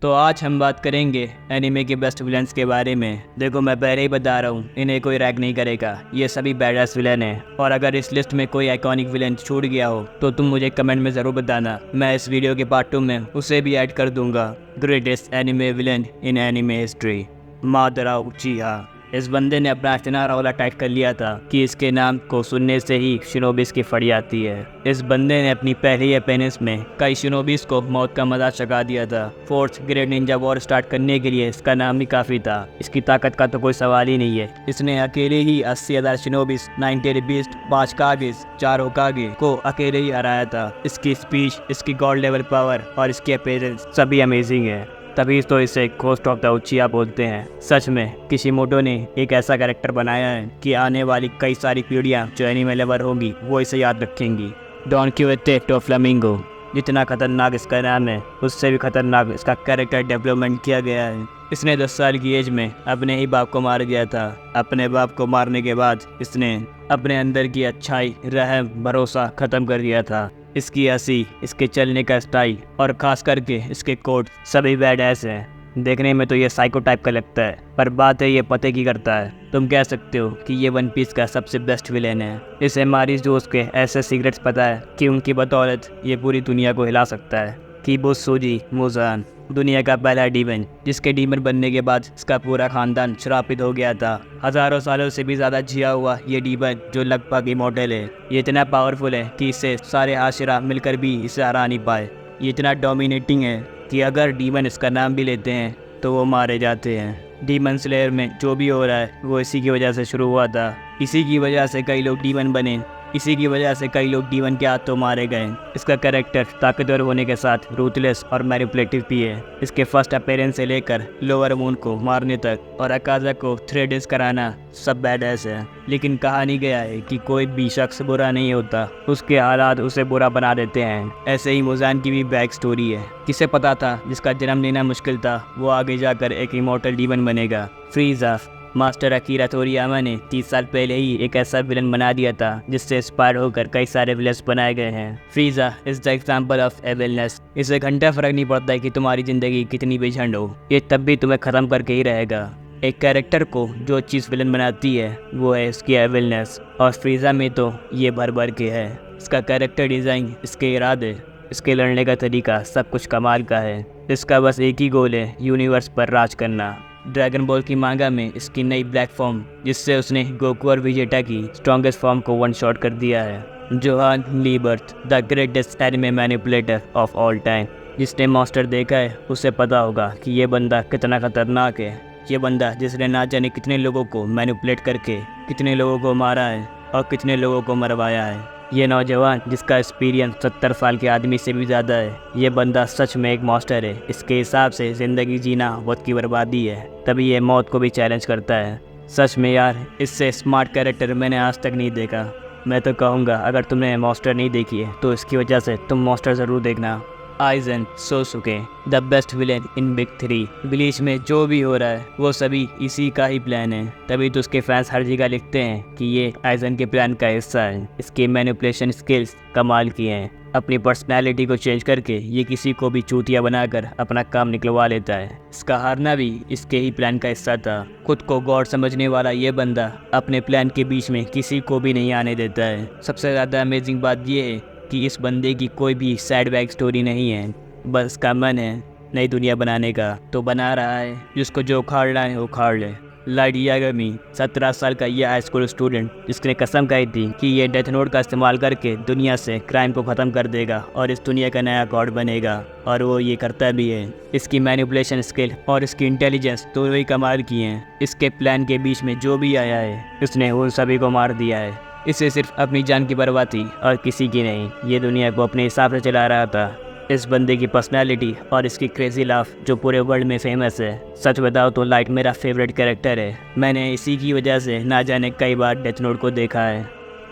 तो आज हम बात करेंगे एनिमे के बेस्ट विलन्स के बारे में। देखो मैं पहले ही बता रहा हूँ, इन्हें कोई रैग नहीं करेगा, ये सभी बैडएस विलन हैं। और अगर इस लिस्ट में कोई आइकॉनिक विलन छूट गया हो तो तुम मुझे कमेंट में ज़रूर बताना, मैं इस वीडियो के पार्ट 2 में उसे भी ऐड कर दूंगा। Greatest anime villain in anime history, Madara Uchiha. इस बंदे ने अपना इतना रौला टाइट कर लिया था कि इसके नाम को सुनने से ही शिनोबिस की फड़ी आती है। इस बंदे ने अपनी पहली अपीयरेंस में कई शिनोबिस को मौत का मजा चखा दिया था। Fourth great Ninja war start करने के लिए इसका नाम ही काफ़ी था। इसकी ताकत का तो कोई सवाल ही नहीं है। इसने अकेले ही 80,000 शिनोबिस, 90 बीस्ट, 5 कागेस, 4 होकागे को अकेले ही हराया था। इसकी स्पीच, इसकी गॉड लेवल पावर और इसकी अपीयरेंस सभी अमेजिंग है, तभी तो इसे घोस्ट ऑफ द उचिहा बोलते हैं। सच में किशिमोटो ने एक ऐसा कैरेक्टर बनाया है कि आने वाली कई सारी पीढ़ियां जो एनिमे लवर होगी वो इसे याद रखेंगी। डॉन क्यूवेटे फ्लामिंगो, जितना खतरनाक इसका नाम है उससे भी खतरनाक इसका कैरेक्टर डेवलपमेंट किया गया है। इसने 10 साल की एज में अपने ही बाप को मार दिया था। अपने बाप को मारने के बाद इसने अपने अंदर की अच्छाई, रहम, भरोसा खत्म कर दिया था। इसकी हंसी, इसके चलने का स्टाइल और खास करके इसके कोट सभी बैडएस हैं। देखने में तो ये साइको टाइप का लगता है, पर बात है ये पते की करता है। तुम कह सकते हो कि ये वन पीस का सबसे बेस्ट विलेन है। इसे मारिस जोस के ऐसे सीक्रेट्स पता है कि उनकी बदौलत ये पूरी दुनिया को हिला सकता है। किबुत्सुजी मुज़ान, दुनिया का पहला डीमन, जिसके डीमन बनने के बाद इसका पूरा खानदान श्रापित हो गया था। हजारों सालों से भी ज़्यादा जिया हुआ ये डीमन जो लगभग इमॉर्टल है, ये इतना पावरफुल है कि इससे सारे आशिरा मिलकर भी इसे हरा नहीं पाए। ये इतना डोमिनेटिंग है कि अगर डीमन इसका नाम भी लेते हैं तो वो मारे जाते हैं। डीमन स्लेयर में जो भी हो रहा है वो इसी की वजह से शुरू हुआ था। इसी की वजह से कई लोग डीमन बने, इसी की वजह से कई लोग डीमन के हाथों मारे गए। इसका कैरेक्टर ताकतवर होने के साथ रूथलेस और मैनिपुलेटिव भी है। इसके फर्स्ट अपीयरेंस से लेकर लोअर मून को मारने तक और अकाजा को थ्रेड्स कराना सब बैडएस है। लेकिन कहा नहीं गया है कि कोई भी शख्स बुरा नहीं होता, उसके हालात उसे बुरा बना देते हैं। ऐसे ही मुज़ान की भी बैक स्टोरी है। किसे पता था जिसका जन्म लेना मुश्किल था वो आगे जाकर एक इमॉर्टल डीमन बनेगा। फ्रीज़ा, मास्टर अकीरा तोरियामा ने 30 साल पहले ही एक ऐसा विलन बना दिया था जिससे इंस्पायर होकर कई सारे विलन्स बनाए गए हैं। Frieza is the example of evilness. इसे घंटा फर्क नहीं पड़ता है कि तुम्हारी ज़िंदगी कितनी भी झंड हो, ये तब भी तुम्हें ख़त्म करके ही रहेगा। एक कैरेक्टर को जो चीज़ विलन बनाती है वो है इसकी एविलनेस, और फ्रीज़ा में तो ये भर भर के है। इसका कैरेक्टर डिज़ाइन, इसके इरादे, इसके लड़ने का तरीका सब कुछ कमाल का है। इसका बस एक ही गोल है, यूनिवर्स पर राज करना। ड्रैगन बॉल की मांगा में इसकी नई ब्लैक फॉर्म, जिससे उसने गोकू और विजेटा की स्ट्रॉन्गेस्ट फॉर्म को वन शॉट कर दिया है। Johan Liebert, the greatest anime manipulator of all time. जिसने मास्टर देखा है उसे पता होगा कि ये बंदा कितना खतरनाक है। ये बंदा जिसने ना जाने कितने लोगों को मैनिपुलेट करके कितने लोगों को मारा है और कितने लोगों को मरवाया है। ये नौजवान जिसका एक्सपीरियंस 70 साल के आदमी से भी ज़्यादा है। ये बंदा सच में एक मास्टर है। इसके हिसाब से ज़िंदगी जीना वक्त की बर्बादी है, तभी ये मौत को भी चैलेंज करता है। सच में यार, इससे स्मार्ट कैरेक्टर मैंने आज तक नहीं देखा। मैं तो कहूँगा अगर तुमने मास्टर नहीं देखी है तो इसकी वजह से तुम मास्टर ज़रूर देखना। Aizen Sosuke, the best villain in big 3। Bleach में जो भी हो रहा है वो सभी इसी का ही प्लान है, तभी तो उसके फैंस हर जगह लिखते हैं कि ये आइजन के प्लान का हिस्सा है। इसके मैनिपुलेशन स्किल्स कमाल की हैं। अपनी पर्सनैलिटी को चेंज करके ये किसी को भी चूतिया बनाकर अपना काम निकलवा लेता है। इसका हारना भी इसके ही प्लान का हिस्सा था। खुद को गॉड समझने वाला ये बंदा अपने प्लान के बीच में किसी को भी नहीं आने देता है। सबसे ज़्यादा अमेजिंग बात ये है कि इस बंदे की कोई भी सैड बैक स्टोरी नहीं है, बस इसका मन है नई दुनिया बनाने का, तो बना रहा है। जिसको जो उखाड़ना है उखाड़ ले। लाइट यागमी, 17 साल का ये हाई स्कूल स्टूडेंट जिसने कसम खाई थी कि ये डेथ नोट का इस्तेमाल करके दुनिया से क्राइम को ख़त्म कर देगा और इस दुनिया का नया गॉड बनेगा, और वो ये करता भी है। इसकी मैनिपुलेशन स्किल और इसकी इंटेलिजेंस दोनों ही कमाल की हैं। इसके प्लान के बीच में जो भी आया है उसने उन सभी को मार दिया है। इसे सिर्फ अपनी जान की परवाह थी और किसी की नहीं। ये दुनिया को अपने हिसाब से चला रहा था। इस बंदे की पर्सनैलिटी और इसकी क्रेजी लाफ जो पूरे वर्ल्ड में फेमस है। सच बताओ तो लाइट मेरा फेवरेट कैरेक्टर है। मैंने इसी की वजह से ना जाने कई बार डेथ नोट को देखा है।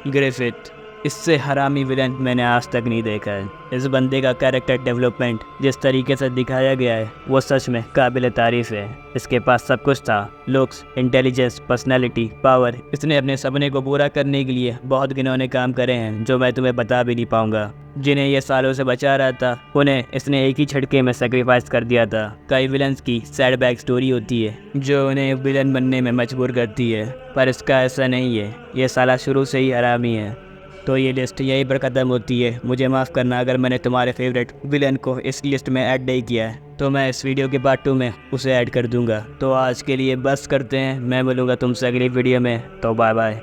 ग्रिफिथ, इससे हरामी विलन मैंने आज तक नहीं देखा है। इस बंदे का कैरेक्टर डेवलपमेंट जिस तरीके से दिखाया गया है वो सच में काबिल तारीफ़ है। इसके पास सब कुछ था, लुक्स, इंटेलिजेंस, पर्सनैलिटी, पावर। इसने अपने सपने को पूरा करने के लिए बहुत घिनौने काम करे हैं जो मैं तुम्हें बता भी नहीं पाऊंगा। जिन्हें ये सालों से बचा रहा था उन्हें इसने एक ही झटके में सेक्रीफाइस कर दिया था। कई विलन्स की सैड बैक स्टोरी होती है जो उन्हें विलन बनने में मजबूर करती है, पर इसका ऐसा नहीं है। ये साला शुरू से ही हरामी है। तो ये लिस्ट यहीं पर ख़त्म होती है। मुझे माफ़ करना अगर मैंने तुम्हारे फेवरेट विलन को इस लिस्ट में ऐड नहीं किया है, तो मैं इस वीडियो के पार्ट 2 में उसे ऐड कर दूंगा। तो आज के लिए बस करते हैं, मैं मिलूँगा तुमसे अगली वीडियो में। तो बाय बाय।